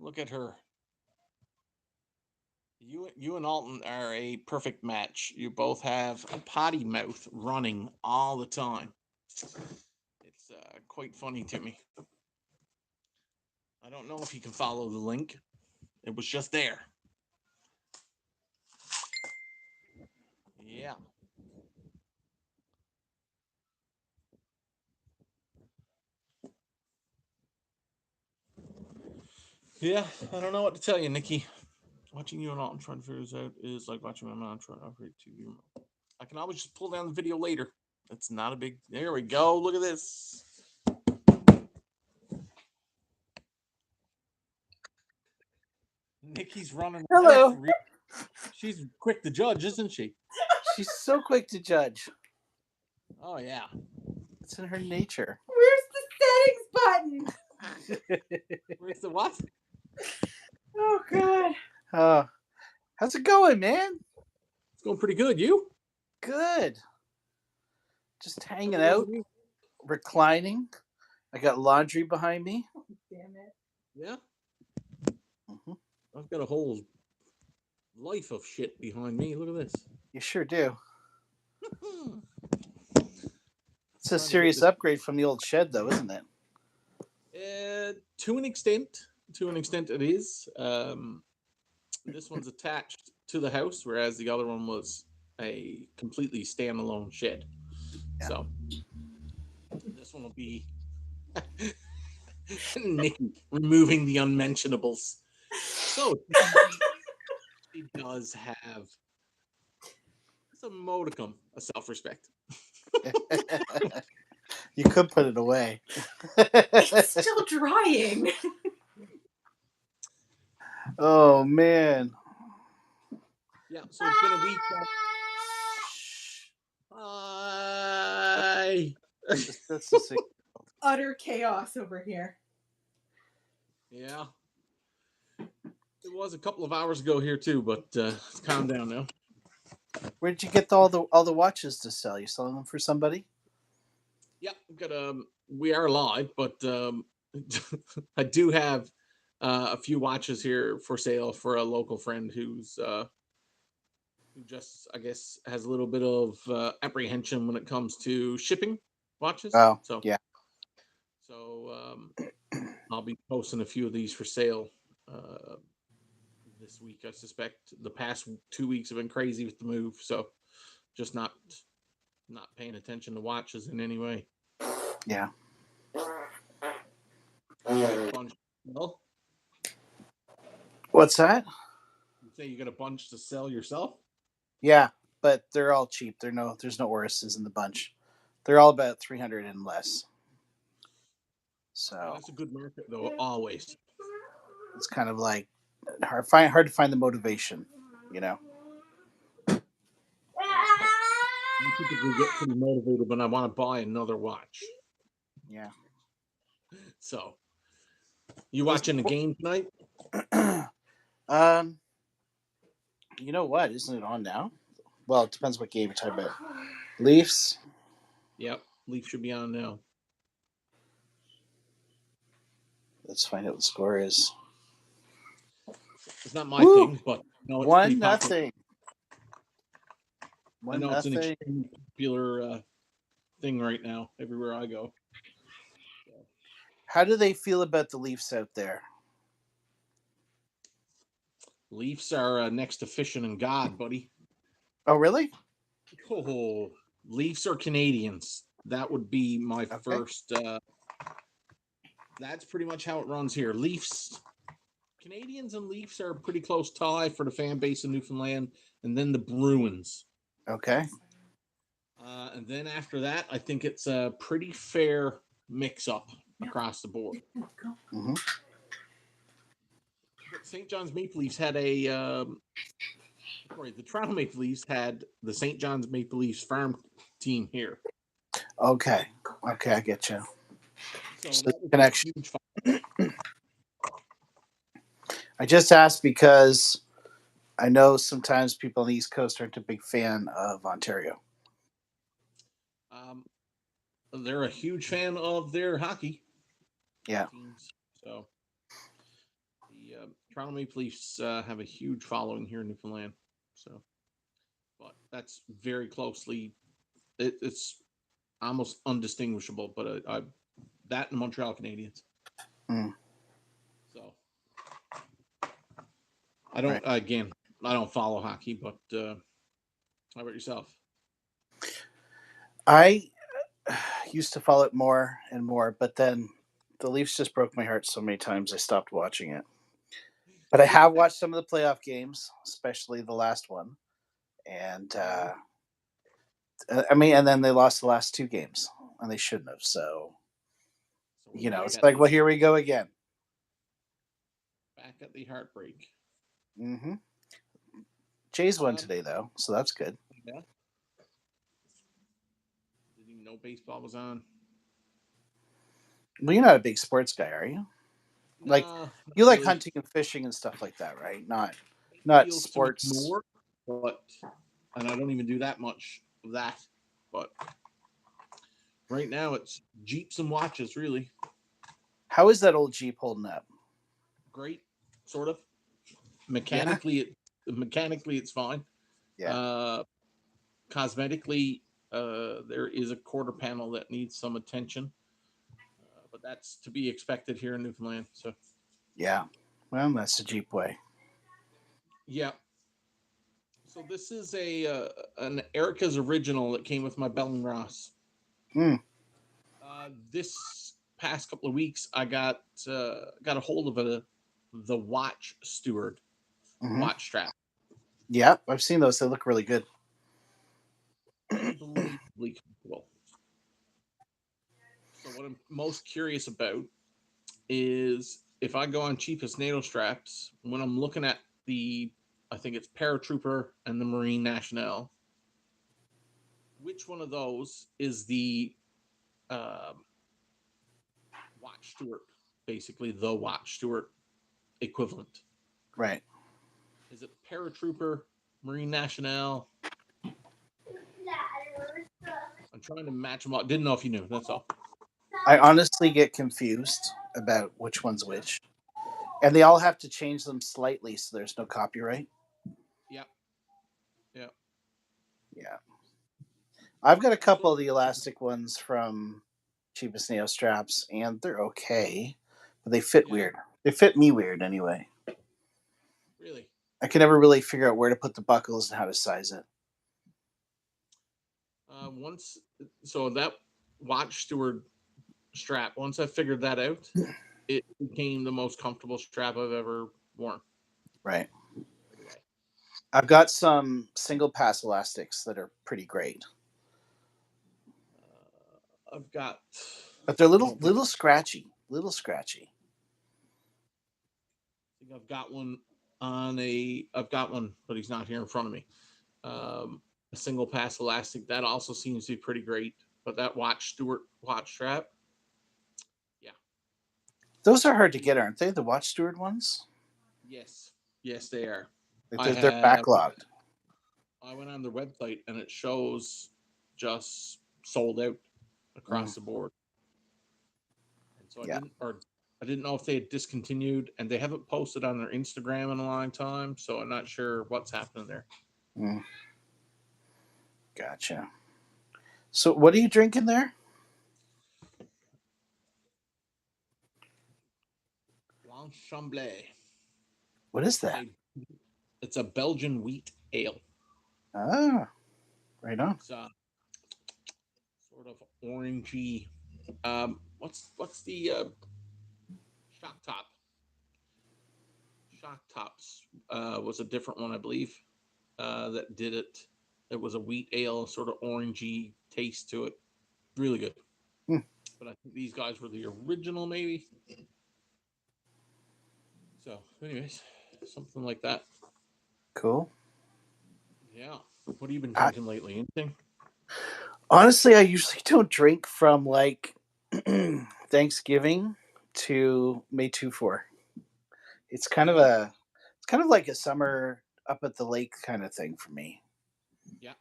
Look at her. You and Alton are a perfect match. You both have a potty mouth running all the time. It's quite funny to me. I don't know if you can follow the link. It was just there. Yeah. Yeah, I don't know what to tell you, Nikki. Watching you and Alton trying to figure this out is like watching my mom trying to operate TV remote. I can always just pull down the video later. It's not a big. There we go. Look at this. Nikki's running. Hello. She's quick to judge, isn't she? She's so quick to judge. Oh yeah. It's in her nature. Where's the settings button? Where's the what? Oh God. How's it going, man? It's going pretty good. You? Good. Just hanging out, reclining. I got laundry behind me. Oh, damn it. Yeah. Mm-hmm. I've got a whole life of shit behind me. Look at this. You sure do. It's a serious upgrade from the old shed, though, isn't it? To an extent. To an extent, it is. This one's attached to the house, whereas the other one was a completely standalone shed. Yeah. So this one will be Nikki removing the unmentionables. So she does have some modicum of self-respect. You could put it away. It's still drying. Oh man. Yeah, so it's been a week. Hi. That's the same. Utter chaos over here. Yeah. It was a couple of hours ago here too, but it's calmed down now. Where did you get all the watches to sell? You selling them for somebody? Yeah, we are live, but I do have a few watches here for sale for a local friend who just, I guess, has a little bit of apprehension when it comes to shipping watches. Oh, so yeah. So I'll be posting a few of these for sale this week. I suspect the past 2 weeks have been crazy with the move, so just not paying attention to watches in any way. Yeah. What's that? You say you got a bunch to sell yourself? Yeah, but they're all cheap. There's no Oruses in the bunch. They're all about 300 and less. So that's a good market, though. Always. It's kind of like hard to find the motivation, you know. I typically get pretty motivated when I want to buy another watch. Yeah. So, you watching the game tonight? You know what? Isn't it on now? Well, it depends what game you're talking about. Leafs? Yep. Leafs should be on now. Let's find out what the score is. It's not my thing, but no, it's 1-0. I know it's an extremely popular thing right now everywhere I go. How do they feel about the Leafs out there? Leafs are next to fishing and God, buddy. Oh, really? Oh, Leafs are Canadians. That would be my first. That's pretty much how it runs here. Leafs, Canadians and Leafs are a pretty close tie for the fan base in Newfoundland, and then the Bruins. Okay. And then after that, I think it's a pretty fair mix-up across the board. Mm-hmm. St. John's Maple Leafs had the Toronto Maple Leafs had the St. John's Maple Leafs farm team here. Okay, I get you. So connection. I just asked because I know sometimes people on the East Coast aren't a big fan of Ontario. They're a huge fan of their hockey. Yeah. Teams. So Toronto Maple Leafs have a huge following here in Newfoundland. So, but that's very closely. It's almost undistinguishable. But that and Montreal Canadiens. Mm, So I don't. right. Again, I don't follow hockey. But how about yourself? I used to follow it more and more, but then the Leafs just broke my heart so many times I stopped watching it. But I have watched some of the playoff games, especially the last one, and I mean, and then they lost the last two games, and they shouldn't have. So So we're back it's at like, the well, here we go again. heartbreak. hmm Jays won Um, today, though, so that's good. yeah. Didn't even know baseball was on. Well, you're not a big sports guy, are you? Like, No, not you like really. hunting and fishing and stuff like that, right? It Not appeals to me sports. more, but and I don't even do that much of that. But right now, it's Jeeps and watches. Really How is that old Jeep holding up? great, sort of. Yeah, Mechanically, it's fine. yeah, Uh, Cosmetically, there is a quarter panel that needs some attention, but that's to be expected here in Newfoundland. So yeah. Well, that's the Jeep way. yeah. So this is a an Erica's original that came with my Bell and Ross. Mm, This past couple of weeks, I got a hold of the watch steward hmm watch strap. Yeah, I've seen those. They look really good. Unbelievably comfortable. So what I'm most curious about is if I go on cheapest NATO straps, when I'm looking at I think it's Paratrooper and the Marine Nationale, which one of those is the um, watch steward, basically the watch steward equivalent? Right. Is it Paratrooper, Marine Nationale? I'm trying to match them up. Didn't know if you knew. That's all. I honestly get confused about which one's which, and they all have to change them slightly so there's no copyright. Yep. Yep. Yeah, I've got a So couple of the elastic ones from cheapest nail straps, and they're okay, but they fit yeah, weird. They fit me weird anyway. really. I can never really figure out where to put the buckles and how to size it. Once so that watch steward strap. Once I figured that out, it became the most comfortable strap I've ever worn. Right. Right away. I've got some single pass elastics that are pretty great, I've got. but they're I don't think. little scratchy, little scratchy. I think I've got one on a. I've got one, but he's not here in front of me. A single pass elastic that also seems to be pretty great. But that watch steward watch strap, yeah. Those are hard to get, aren't they? The watch steward ones. Yes, yes, they are. Like I they're have. backlogged. I went on their website and it shows just sold out Mm, across the board. And so yeah. I didn't know if they had discontinued, and they haven't posted on their Instagram in a long time. So I'm not sure what's happening there. Mm, gotcha. So, what are you drinking there? Blanc Chamblay. What is It's that? a it's a Belgian wheat ale. Ah, right on. It's sort of orangey. What's the shock top? Shock tops was a different one, I believe. That did it. It was a wheat ale, sort of orangey taste to it. Really good. Hmm, But I think these guys were the original, maybe. So, anyways, something like that. cool. Yeah. What have you been I, drinking lately? Anything? honestly, I usually don't drink from like Thanksgiving to May 24. Really? It's kind of like a summer up at the lake kind of thing for me. Yeah.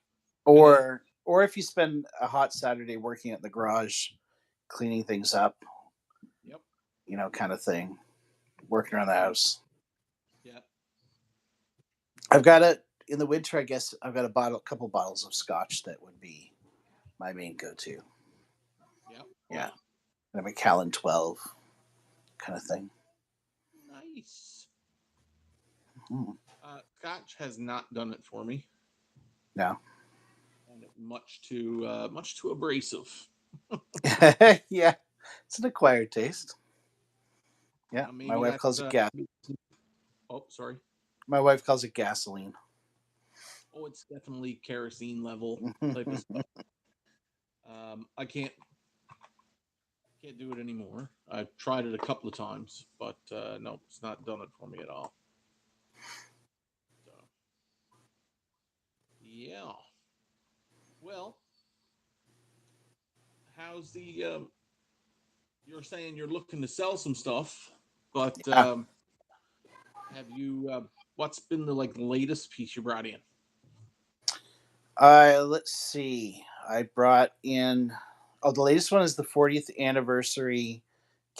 It is. Or if you spend a hot Saturday working at the garage, cleaning things up, Yep. kind of thing, working around the house. I've got in the winter. I guess I've got a couple bottles of scotch that would be my main go-to. Yep. Yeah, and a Macallan 12 kind of thing. Nice. Hmm. Scotch has not done it for me. No. And much too abrasive. Yeah, it's an acquired taste. Yeah, my Maybe wife that's calls it gas. oh, sorry. My wife calls it gasoline. Oh, it's definitely kerosene level type of stuff. I can't do it anymore. I've tried it a couple of times, but no, it's not done it for me at all. So, yeah. Well, how's the? You're saying you're looking to sell some stuff, but Yeah. have you? What's been the latest piece you brought in? Let's see. I brought in. Oh, the latest one is the 40th anniversary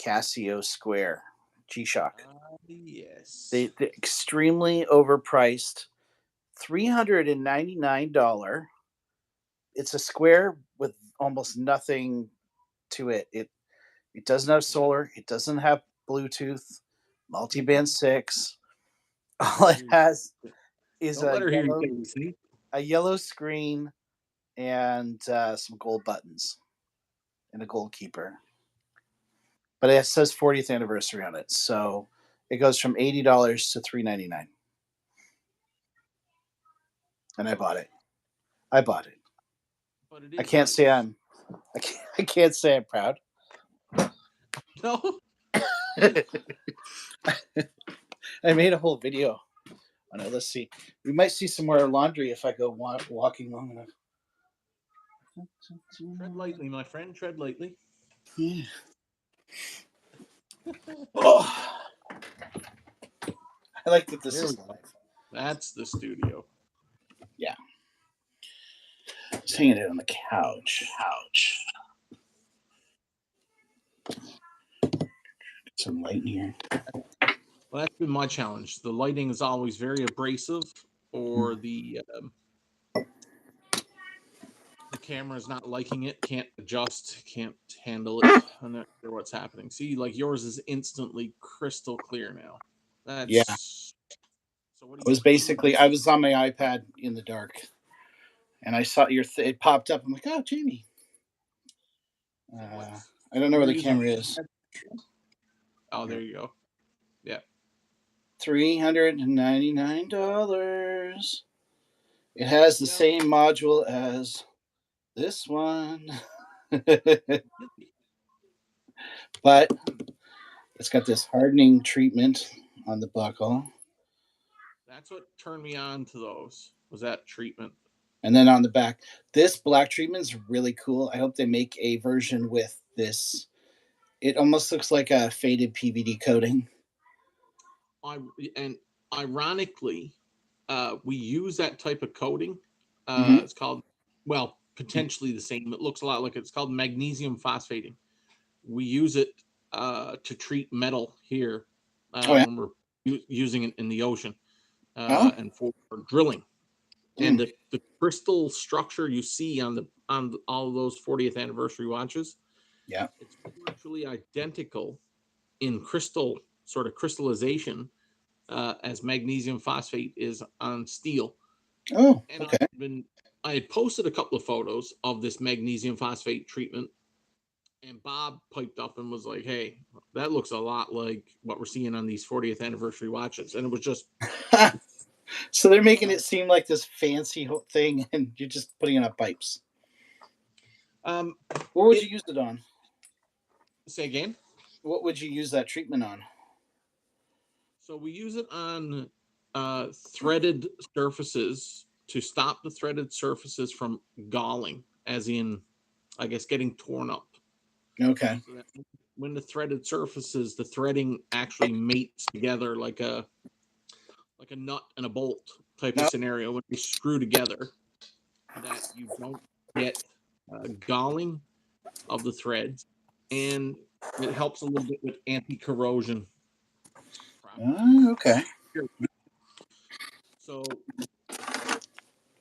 Casio Square G-Shock. Yes. They're extremely overpriced. $399. It's a square with almost nothing to it. It doesn't have Yeah. solar. It doesn't have Bluetooth, multi-band 6. All it has is Don't let her hear you say this. See? a yellow screen and some gold buttons and a gold keeper. But it says 40th anniversary on it, so it goes from $80 to $399. And I bought it. I bought it. But it I is can't nice. say I can't say I'm proud. No. I made a whole video on it. Let's see. We might see some more laundry if I go walking long enough. Tread lightly, my friend. Tread lightly. Yeah. Oh, I like that this is live. That's the studio. Yeah. Just hanging it on the couch. Some light in here. Well, that's been my challenge. The lighting is always very abrasive, or the camera is not liking it, can't adjust, can't handle it. I'm not sure what's happening. See, yours is instantly crystal clear now. Yeah. That's so. What do I was you? I was on my iPad in the dark, and I saw it popped up. I'm like, oh, Jamie. So what's I don't know where you're the using? camera is. Oh, there you go. Yeah. $399. It has the Yeah. same module as this one, but it's got this hardening treatment on the buckle. That's what turned me on to those. Was that treatment? And then on the back, this black treatment is really cool. I hope they make a version with this. It almost looks like a faded PVD coating. And ironically, we use that type of coating. Mm-hmm. It's called, well, potentially the same. It looks a lot like it's called magnesium phosphating. We use it to treat metal here Oh yeah. when we're using it in the ocean Oh. and for drilling. And Mm. the crystal structure you see on all of those 40th anniversary watches, Yeah. it's virtually identical in crystal sort of crystallization as magnesium phosphate is on steel. Oh. And Okay. I had posted a couple of photos of this magnesium phosphate treatment, and Bob piped up and was like, "Hey, that looks a lot like what we're seeing on these 40th anniversary watches." And it was just So they're making it seem like this fancy thing, and you're just putting it on pipes. um, What would you use it on? say again. What would you use that treatment on? So we use it on threaded surfaces to stop the threaded surfaces from galling, as in, I guess, getting torn up. Okay. So that when the threaded surfaces, the threading actually mates together like a nut and a bolt type of No. scenario when they screw together, that you don't get galling of the threads, and it helps a little bit with anti-corrosion properties. Okay. So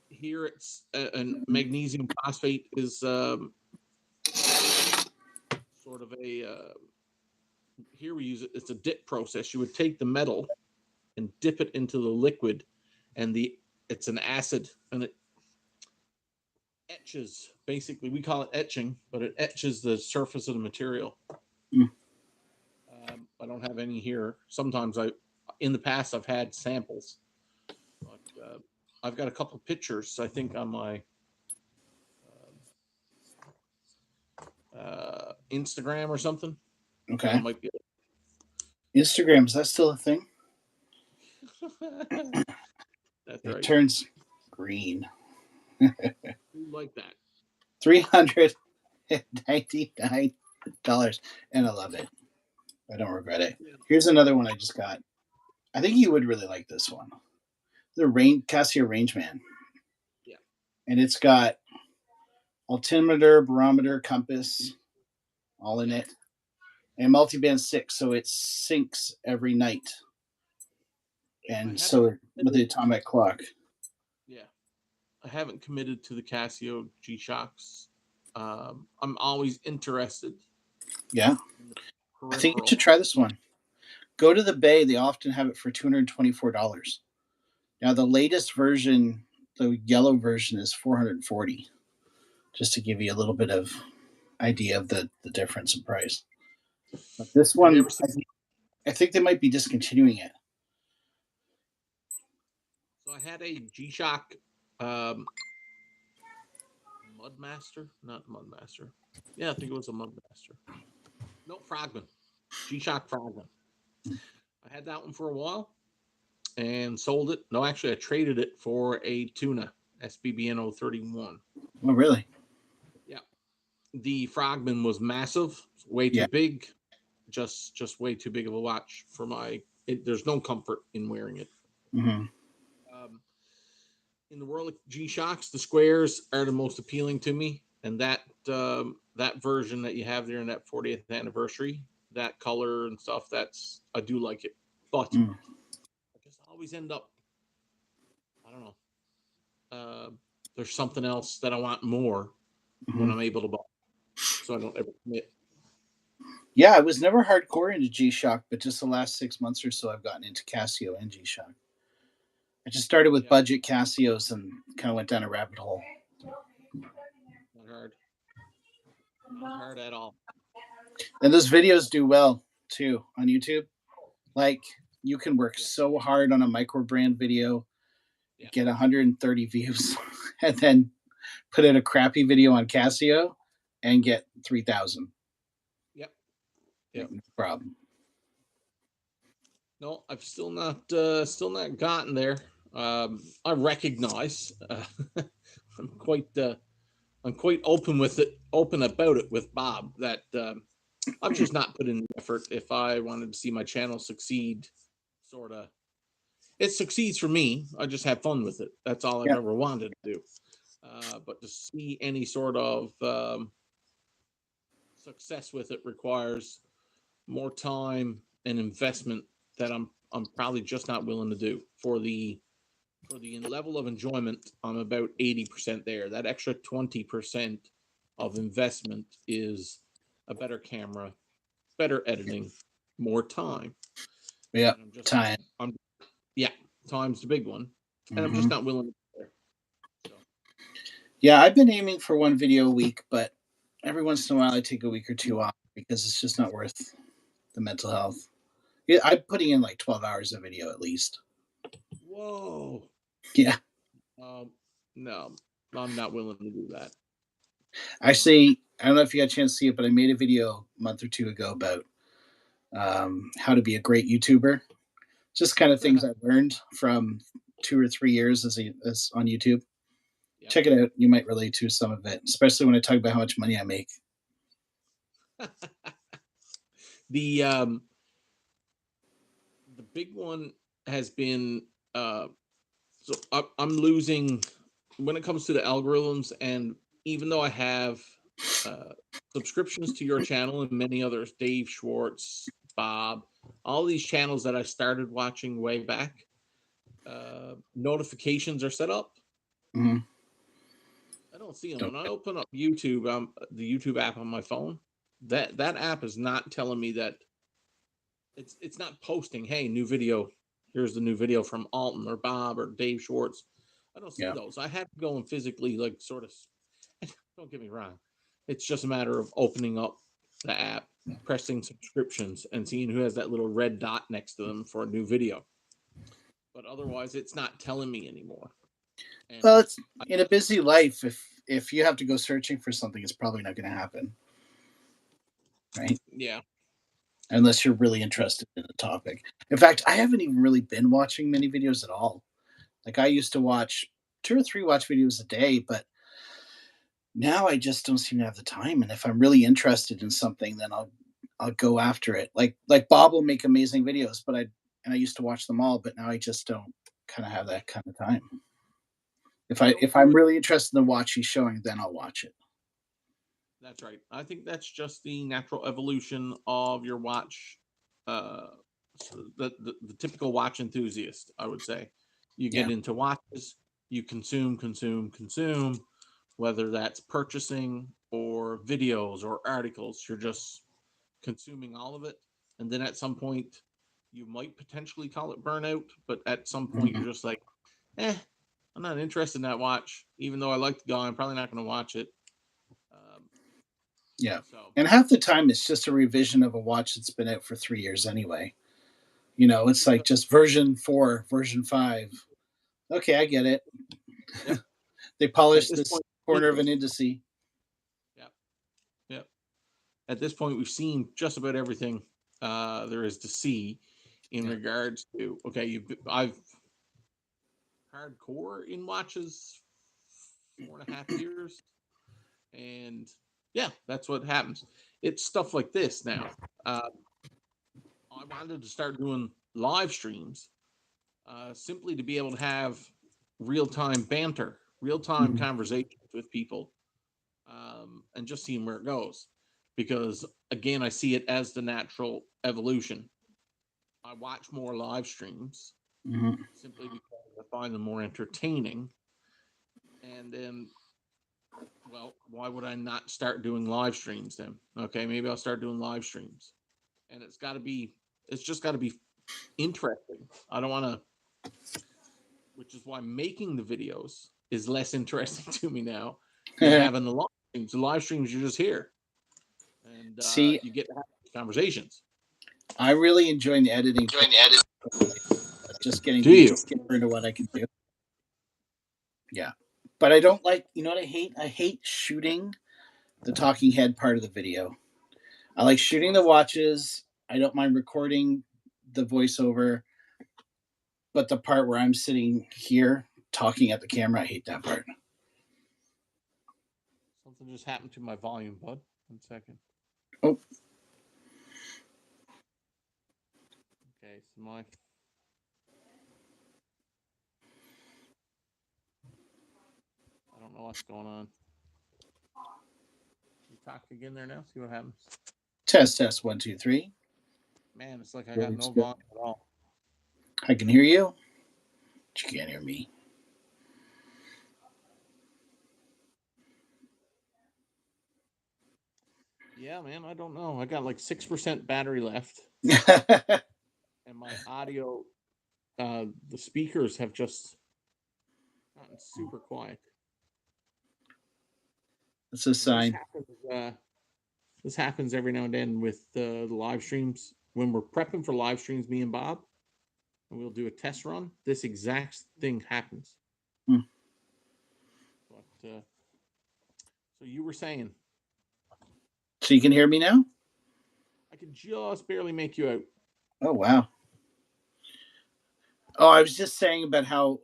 here it's and magnesium phosphate is sort of a here we use it. It's a dip process. You would take the metal and dip it into the liquid, and it's an acid, and it etches. Basically, we call it etching, but it etches the surface of the material. Mm. I don't have any here. Sometimes in the past, I've had samples, but I've got a couple of pictures. I think on my Instagram or something. Okay. Might be. Instagram, is that still a thing? That's It right. turns green. You like that? $399, and I love it. I don't regret it. Here's another one I just got. I think you would really like this one. The Casio Rangeman. Yeah. And it's got altimeter, barometer, compass, all in it. And multiband 6, so it syncs every night. And so with the atomic clock. Yeah. I haven't committed to the Casio G-Shocks. I'm always interested. Yeah. I think you should try this one. Go to the Bay. They often have it for $224. Now, the latest version, the yellow version, is $440, just to give you a little bit of idea of the difference in price. But this one, I think they might be discontinuing it. So I had a G-Shock Mudmaster, not Mudmaster. Yeah, I think it was a Mudmaster. No, Frogman. G-Shock Frogman. I had that one for a while and sold it. No, actually, I traded it for a Tuna SBBN 031. Oh, really? Yeah. The Frogman was massive, way too big, just way too big of a watch for there's no comfort in wearing it. Mm-hmm. In the world of G-Shocks, the squares are the most appealing to me, and that version that you have there in that 40th anniversary, that color and stuff, I do like it. But I just always end up, I don't know, there's something else that I want more when I'm able to buy, so I don't ever commit. Yeah, I was never hardcore into G-Shock, but just the last 6 months or so, I've gotten into Casio and G-Shock. I just started with budget Casios and kind of went down a rabbit hole. Not hard. Not hard at all. And those videos do well, too, on YouTube. Like, you can work so hard on a micro brand video, get 130 views, and then put in a crappy video on Casio and get 3,000. Yep. No problem. No, I've still not gotten there. I recognize I'm quite open about it with Bob that I'm just not putting in effort. If I wanted to see my channel succeed, sort of, it succeeds for me. I just have fun with it. That's all I've ever wanted to do. But to see any sort of success with it requires more time and investment that I'm probably just not willing to do. For the level of enjoyment, I'm about 80% there. That extra 20% of investment is a better camera, better editing, more time. Yeah, time. Time's the big one, and I'm just not willing to do there. So. Yeah, I've been aiming for one video a week, but every once in a while I take a week or two off because it's just not worth the mental health. Yeah, I'm putting in like 12 hours of video at least. Whoa. Yeah. No, I'm not willing to do that. Actually, I don't know if you got a chance to see it, but I made a video a month or two ago about how to be a great YouTuber. Just kind of things I've learned from 2 or 3 years as on YouTube. Yep. Check it out. You might relate to some of it, especially when I talk about how much money I make. The big one has been so I'm losing when it comes to the algorithms, and even though I have subscriptions to your channel and many others, Dave Schwartz, Bob, all these channels that I started watching way back, notifications are set up. Mm-hmm. I don't see them. When I open up YouTube, the YouTube app on my phone, that app is not telling me that it's not posting, hey, new video. Here's the new video from Alton or Bob or Dave Schwartz. I don't see those. I have to go and physically, like, sort of. Don't get me wrong. It's just a matter of opening up the app, pressing subscriptions, and seeing who has that little red dot next to them for a new video. But otherwise, it's not telling me anymore. And well, it's in a busy life. If you have to go searching for something, it's probably not going to happen, right? Yeah. Unless you're really interested in the topic. In fact, I haven't even really been watching many videos at all. Like, I used to watch 2 or 3 watch videos a day, but now I just don't seem to have the time. And if I'm really interested in something, then I'll go after it. Like Bob will make amazing videos, but I used to watch them all, but now I just don't kind of have that kind of time. If I'm really interested in the watch he's showing, then I'll watch it. That's right. I think that's just the natural evolution of your watch. The typical watch enthusiast, I would say. You get into watches, you consume, whether that's purchasing or videos or articles. You're just consuming all of it, and then at some point, you might potentially call it burnout. But at some point, you're just like, I'm not interested in that watch, even though I like the guy. I'm probably not going to watch it. And half the time it's just a revision of a watch that's been out for 3 years anyway. You know, it's like just version 4, version 5. Okay, I get it. Yep. They polished this corner of an indice. Yep. At this point, we've seen just about everything there is to see in regards to, I've hardcore in watches 4.5 years. And that's what happens. It's stuff like this now. I wanted to start doing live streams simply to be able to have real-time banter, real-time conversations with people, and just seeing where it goes. Because, again, I see it as the natural evolution. I watch more live streams simply because I find them more entertaining. And then, well, why would I not start doing live streams then? Okay, maybe I'll start doing live streams. And it's just got to be interesting. I don't want to, which is why making the videos is less interesting to me now than having the live streams. The live streams, you're just here. And you get to have conversations. I really enjoy the editing. Just getting deeper into what I can do. Yeah. But I don't like, you know what I hate? I hate shooting the talking head part of the video. I like shooting the watches. I don't mind recording the voiceover. But the part where I'm sitting here talking at the camera, I hate that part. Something just happened to my volume, bud. 1 second. Oh. Okay, so my... I don't know what's going on. You talk again there now? See what happens. Test 1 2 3. Man, it's like I got no volume at all. I can hear you, but you can't hear me. Yeah, man, I don't know. I got like 6% battery left. And my audio, the speakers have just gotten super quiet. That's a sign. This happens every now and then with the live streams. When we're prepping for live streams, me and Bob, and we'll do a test run, this exact thing happens. But so you were saying. So you can hear me now? I can just barely make you out. Oh, wow. Oh, I was just saying about how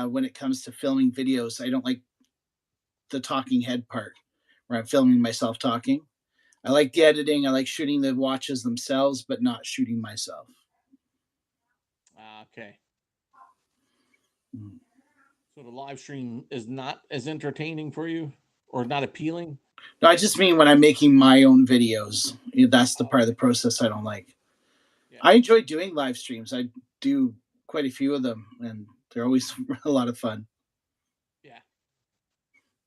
when it comes to filming videos, I don't like the talking head part where I'm filming myself talking. I like the editing. I like shooting the watches themselves, but not shooting myself. Okay. So the live stream is not as entertaining for you or not appealing? No, I just mean when I'm making my own videos. That's the part of the process I don't like. Yeah. I enjoy doing live streams. I do quite a few of them, and They're always a lot of fun. Yeah.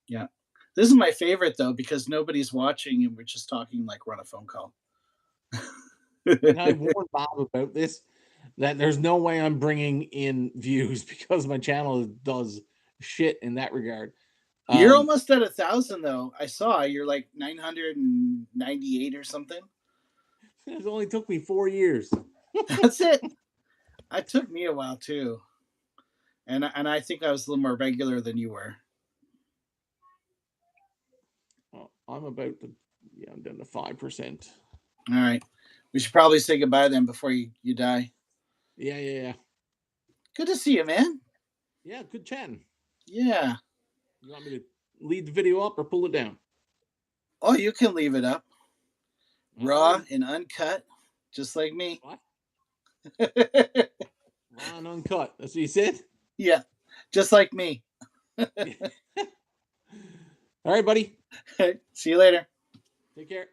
Yeah. This is my favorite though because nobody's watching and we're just talking like we're on a phone call. And I warned Bob about this, that there's no way I'm bringing in views because my channel does shit in that regard. You're almost at 1,000 though. I saw you're like 998 or something. It only took me 4 years. That's it. It took me a while too, and I think I was a little more regular than you were. I'm about to, I'm down to 5%. All right, we should probably say goodbye then before you die. Yeah. Good to see you, man. Yeah, good chatting. Yeah. You want me to lead the video up or pull it down? Oh, you can leave it up. Raw Alrighty. and uncut, just like me. What? Raw and uncut. That's what you said? Yeah, just like me. All right, buddy. See you later. Take care.